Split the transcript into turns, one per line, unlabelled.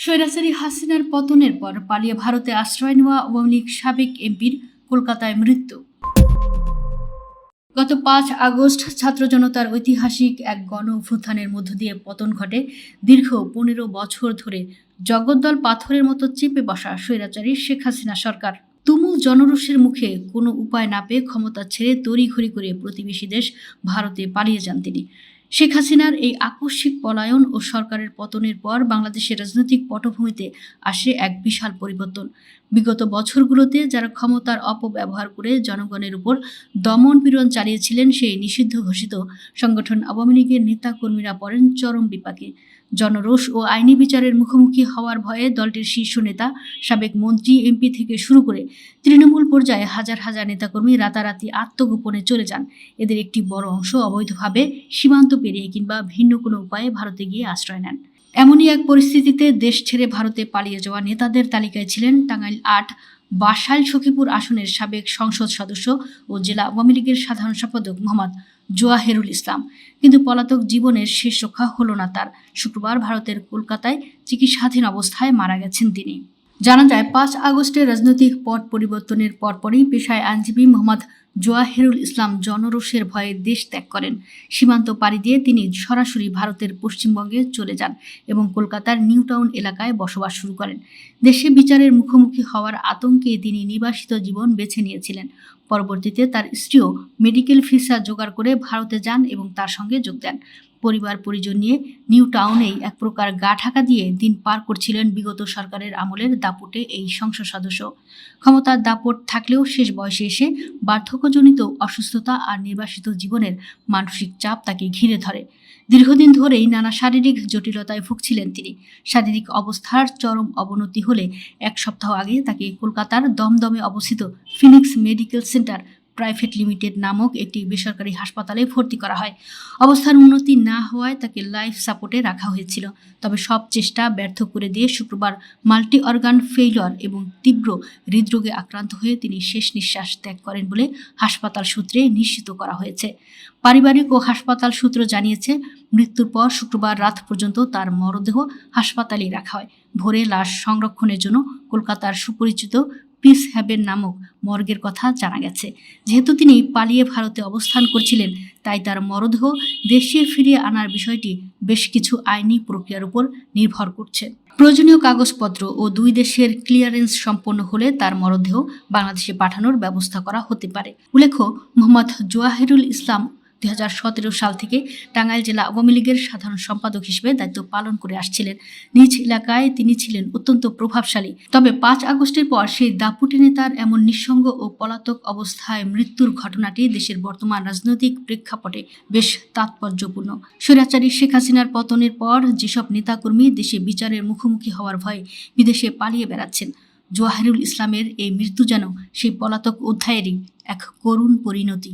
স্বৈরাচারী হাসিনার পতনের পর পালিয়ে ভারতে আশ্রয় নেওয়া আওয়ামী লীগ সাবেক এমপির কলকাতায় মৃত্যু। গত ৫ আগস্ট ছাত্র জনতার ঐতিহাসিক এক গণ অভ্যুত্থানের মধ্য দিয়ে পতন ঘটে দীর্ঘ ১৫ বছর ধরে জগদ্দল পাথরের মতো চেপে বসা স্বৈরাচারী শেখ হাসিনা সরকার। তুমুল জনরোষের মুখে কোনো উপায় না পেয়ে ক্ষমতা ছেড়ে তড়িঘড়ি করে প্রতিবেশী দেশ ভারতে পালিয়ে যান তিনি। শেখ হাসিনার এই আকস্মিক পলায়ন ও সরকারের পতনের পর বাংলাদেশের রাজনৈতিক পটভূমিতে আসে এক বিশাল পরিবর্তন। বিগত বছরগুলোতে যারা ক্ষমতার অপব্যবহার করে জনগণের উপর দমন পীড়ন চালিয়েছিলেন, সেই নিষিদ্ধ ঘোষিত সংগঠন আওয়ামী লীগের নেতাকর্মীরা পড়েন চরম বিপাকে। জনরোষ ও আইনি বিচারের মুখোমুখি হওয়ার ভয়ে দলটির শীর্ষ নেতা, সাবেক মন্ত্রী, এমপি থেকে শুরু করে তৃণমূল পর্যায়ে হাজার হাজার নেতাকর্মী রাতারাতি আত্মগোপনে চলে যান। এদের একটি বড় অংশ অবৈধভাবে সীমান্ত পেরিয়ে কিংবা ভিন্ন কোনো উপায়ে ভারতে গিয়ে আশ্রয় নেন। এমনই এক পরিস্থিতিতে দেশ ছেড়ে ভারতে পালিয়ে যাওয়া নেতাদের তালিকায় ছিলেন টাঙ্গাইল ৮ বাসাইল সখীপুর আসনের সাবেক সংসদ সদস্য ও জেলা আওয়ামী লীগের সাধারণ সম্পাদক মোহাম্মদ জোয়াহেরুল ইসলাম। কিন্তু পলাতক জীবনের শেষ রক্ষা হলো না তার। শুক্রবার ভারতের কলকাতায় চিকিৎসাধীন অবস্থায় মারা গেছেন তিনি। জানা যায়, ৫ আগস্টের রাজনৈতিক পট পরিবর্তনের পরপরই পেশায় আইনজীবী মোহাম্মদ জোয়াহেরুল ইসলাম জনরোষের ভয়ে দেশ ত্যাগ করেন। সীমান্ত পাড়ি দিয়ে তিনি সরাসরি ভারতের পশ্চিমবঙ্গে চলে যান এবং কলকাতার নিউ টাউন এলাকায় বসবাস শুরু করেন। দেশে বিচারের মুখোমুখি হওয়ার আতঙ্কে তিনি নির্বাসিত জীবন বেছে নিয়েছিলেন। পরবর্তীতে তার স্ত্রীও মেডিকেল ভিসা জোগাড় করে ভারতে যান এবং তার সঙ্গে যোগ দেন। পরিবার পরিজন নিয়ে নিউ টাউনেই এক প্রকার গা ঢাকা দিয়ে দিন পার করছিলেন বিগত সরকারের আমলের দাপুটে এই সংসদ সদস্য। ক্ষমতার দাপট থাকলেও শেষ বয়সে এসে বার্ধক্যজনিত অসুস্থতা আর নির্বাসিত জীবনের মানসিক চাপ তাকে ঘিরে ধরে। দীর্ঘদিন ধরেই নানা শারীরিক জটিলতায় ভুগছিলেন তিনি। শারীরিক অবস্থার চরম অবনতি হলে ১ সপ্তাহ আগে তাকে কলকাতার দমদমে অবস্থিত Phoenix medical centre private limited নামক একটি বেসরকারি হাসপাতালে ভর্তি করা হয়। অবস্থার উন্নতি না হওয়ায় তাকে লাইফ সাপোর্টে রাখা হয়েছিল। তবে সব চেষ্টা ব্যর্থ করে দিয়ে শুক্রবার মাল্টি অর্গান ফেইলিওর এবং তীব্র হৃদরোগে আক্রান্ত হয়ে তিনি শেষ নিঃশ্বাস ত্যাগ করেন বলে হাসপাতাল সূত্রে নিশ্চিত করা হয়েছে। পারিবারিক ও হাসপাতাল সূত্র জানিয়েছে, মৃত্যুর পর শুক্রবার রাত পর্যন্ত তার মরদেহ হাসপাতালেই রাখা হয়। ভোরে লাশ সংরক্ষণের জন্য কলকাতার সুপরিচিত পিস হ্যাভেন নামক মর্গের কথা জানা গেছে। যেহেতু তিনি পালিয়ে ভারতে অবস্থান করছিলেন, তাই তার মরদেহ দেশে ফিরিয়ে আনার বিষয়টি বেশ কিছু আইনি প্রক্রিয়ার উপর নির্ভর করছে। প্রয়োজনীয় কাগজপত্র ও ২ দেশের ক্লিয়ারেন্স সম্পন্ন হলে তার মরদেহ বাংলাদেশে পাঠানোর ব্যবস্থা করা হতে পারে। উল্লেখ্য, মোহাম্মদ জোয়াহেরুল ইসলাম ২০১৭ সাল থেকে টাঙ্গাইল জেলা আওয়ামী লীগের সাধারণ সম্পাদক হিসেবে দায়িত্ব পালন করে আসছিলেন। নিজ এলাকায় তিনি ছিলেন অত্যন্ত প্রভাবশালী। তবে ৫ আগস্টের পর সেই দাপুটে নেতার এমন নিঃসঙ্গ ও পলাতক অবস্থায় মৃত্যুর ঘটনাটি দেশের বর্তমান রাজনৈতিক প্রেক্ষাপটে বেশ তাৎপর্যপূর্ণ। স্বৈরাচারী শেখ হাসিনার পতনের পর যেসব নেতাকর্মী দেশে বিচারের মুখোমুখি হওয়ার ভয়ে বিদেশে পালিয়ে বেড়াচ্ছেন, জোয়াহেরুল ইসলামের এই মৃত্যু যেন সেই পলাতক অধ্যায়েরই এক করুণ পরিণতি।